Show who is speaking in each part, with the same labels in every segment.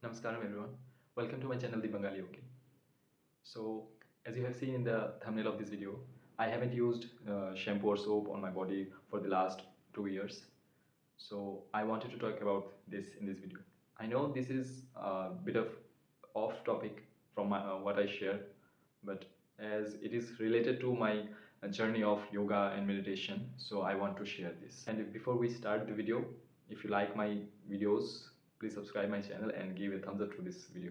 Speaker 1: Namaskaram everyone. Welcome to my channel The Bengali OK. So as you have seen in the thumbnail of this video, I haven't used shampoo or soap on my body for the last 2 years. So I wanted to talk about this in this video. I know this is a bit of off topic from what I share, but as it is related to my journey of yoga and meditation, so I want to share this. And before we start the video, if you like my videos, please subscribe my channel and give a thumbs up to this video.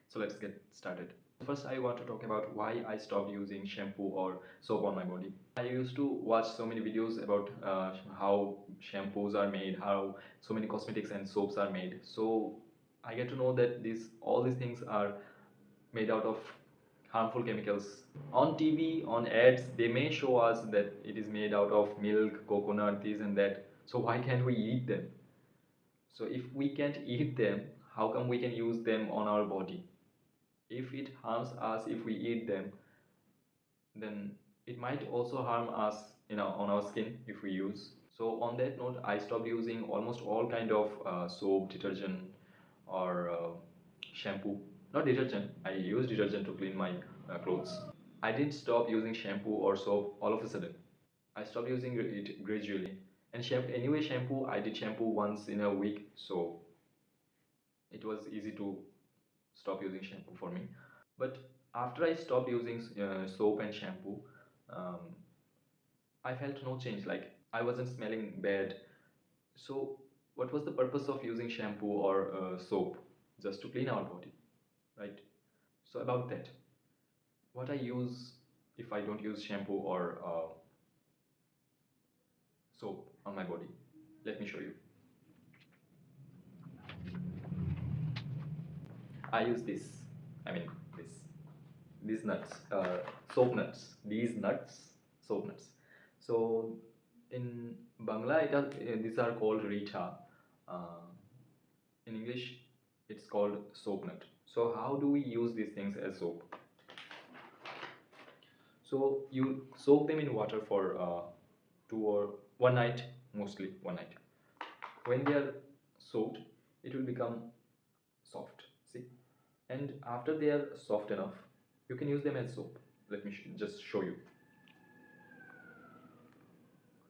Speaker 1: So let's get started. First, I want to talk about why I stopped using shampoo or soap on my body. I used to watch so many videos about how shampoos are made, how so many cosmetics and soaps are made. So I get to know that all these things are made out of harmful chemicals. On TV, on ads, they may show us that it is made out of milk, coconut, this and that. So why can't we eat them? So if we can't eat them, how come we can use them on our body? If it harms us if we eat them, then it might also harm us on our skin if we use. So on that note, I stopped using almost all kind of soap, detergent, or shampoo. Not detergent, I use detergent to clean my clothes. I didn't stop using shampoo or soap all of a sudden. I stopped using it gradually. And anyway, shampoo, I did shampoo once in a week, so it was easy to stop using shampoo for me. But after I stopped using soap and shampoo, um, I felt no change. Like I wasn't smelling bad. So what was the purpose of using shampoo or soap? Just to clean our body, right? So about that, what I use if I don't use shampoo or soap on my body, let me show you. I use this. I mean this. These nuts, soap nuts. These nuts, soap nuts. So in Bangla, these are called rita. Uh, in English, it's called soap nut. So how do we use these things as soap? So you soak them in water for 1 night, mostly 1 night. When they are soaked, it will become soft. See, and after they are soft enough, you can use them as soap. Let me just show you.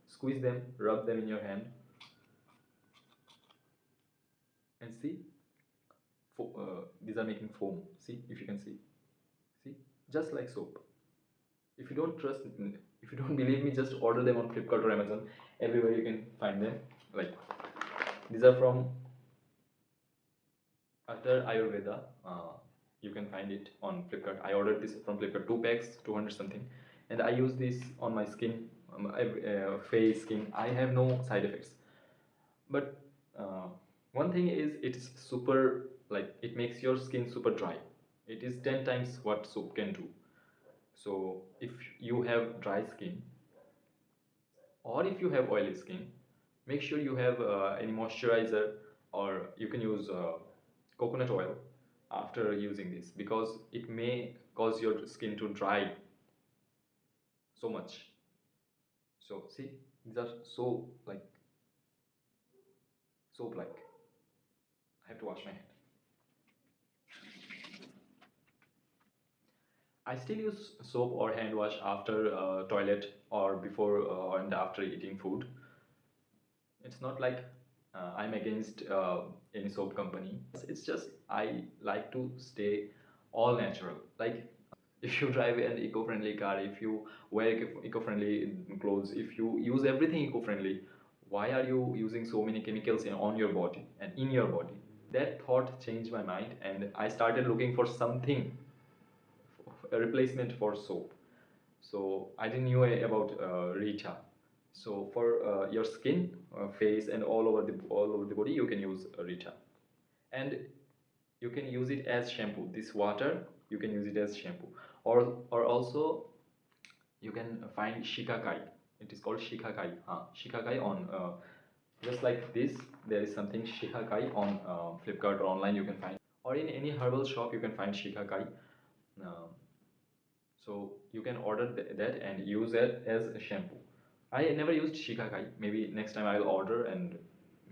Speaker 1: Squeeze them, rub them in your hand, and see, these are making foam. See, if you can see, just like soap. If you don't trust, if you don't believe me, just order them on Flipkart or Amazon. Everywhere you can find them. Like these are from Utter Ayurveda. You can find it on Flipkart. I ordered this from Flipkart, 2 packs, 200 something, and I use this on my skin, face, skin. I have no side effects. But one thing is, it's super, like it makes your skin super dry. It is 10 times what soap can do. So if you have dry skin or if you have oily skin, make sure you have any moisturizer, or you can use coconut oil after using this, because it may cause your skin to dry so much. So see, these are so like soap like. I have to wash my hand. I still use soap or hand wash after toilet or before and after eating food. It's not like I'm against any soap company. It's just I like to stay all natural. Like if you drive an eco-friendly car, if you wear eco-friendly clothes, if you use everything eco-friendly, why are you using so many chemicals on your body and in your body? That thought changed my mind, and I started looking for something, a replacement for soap. So I didn't know about Rita. So for your skin, face, and all over the body, you can use Rita, and you can use it as shampoo. This water, you can use it as shampoo, or also you can find shikakai. It is called shikakai. Shikakai on just like this. There is something shikakai on Flipkart or online. You can find, or in any herbal shop you can find shikakai. Uh, so you can order that and use it as a shampoo. I never used shikakai. Maybe next time I'll order and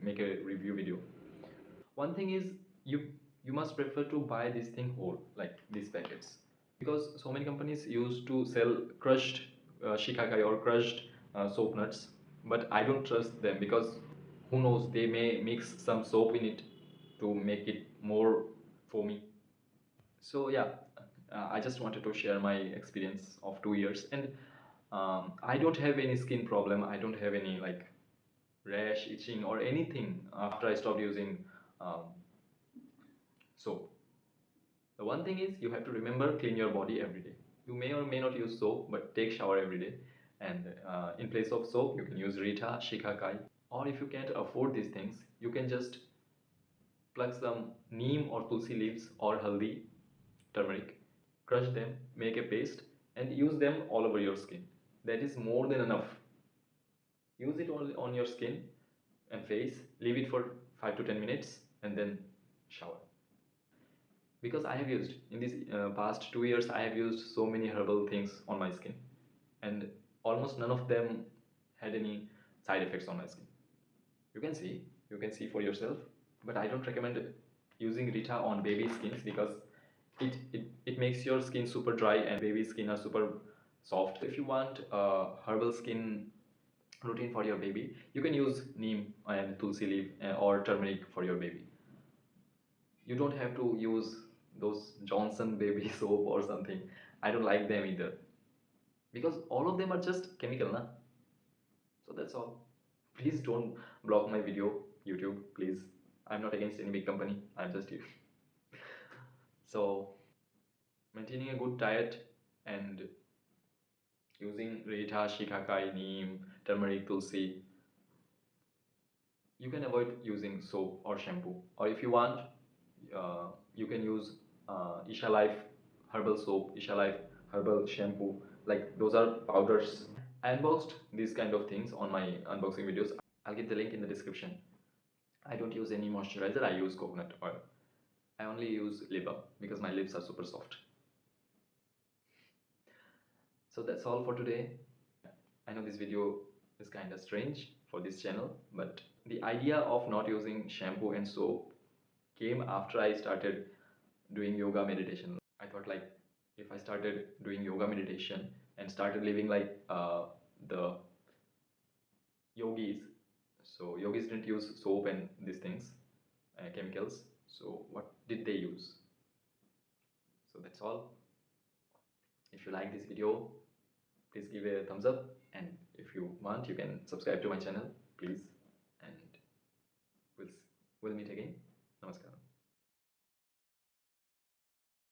Speaker 1: make a review video. One thing is, you you must prefer to buy this thing whole, like these packets, because so many companies used to sell crushed shikakai or crushed soap nuts, but I don't trust them because who knows, they may mix some soap in it to make it more foamy. So yeah, I just wanted to share my experience of 2 years, and I don't have any skin problem. I don't have any like rash, itching, or anything after I stopped using um, soap. The one thing is you have to remember clean your body every day. You may or may not use soap, but take shower every day. And in place of soap, you can use Rita, Shikakai, or if you can't afford these things, you can just pluck some neem or tulsi leaves or haldi, turmeric, crush them, make a paste, and use them all over your skin. That is more than enough. Use it all on your skin and face, leave it for 5 to 10 minutes, and then shower. Because I have used in these past 2 years, I have used so many herbal things on my skin, and almost none of them had any side effects on my skin. You can see, you can see for yourself, but I don't recommend using Rita on baby skins because it makes your skin super dry and baby skin are super soft. If you want a herbal skin routine for your baby, you can use neem and tulsi leaf or turmeric for your baby. You don't have to use those Johnson baby soap or something. I don't like them either because all of them are just chemical, na? So that's all. Please don't block my video, YouTube, please. I'm not against any big company. I'm just you. So maintaining a good diet and using Rita, Shikakai, Neem, turmeric, Tulsi. You can avoid using soap or shampoo. Or if you want, you can use Isha Life herbal soap, Isha Life herbal shampoo. Like those are powders. I unboxed these kind of things on my unboxing videos. I'll give the link in the description. I don't use any moisturizer. I use coconut oil. I only use lip balm because my lips are super soft. So that's all for today. I know this video is kind of strange for this channel, but the idea of not using shampoo and soap came after I started doing yoga meditation. I thought like if I started doing yoga meditation and started living like the yogis, so yogis didn't use soap and these things, chemicals. So what did they use? So that's all. If you like this video, please give a thumbs up, and if you want, you can subscribe to my channel, please, and we'll meet again.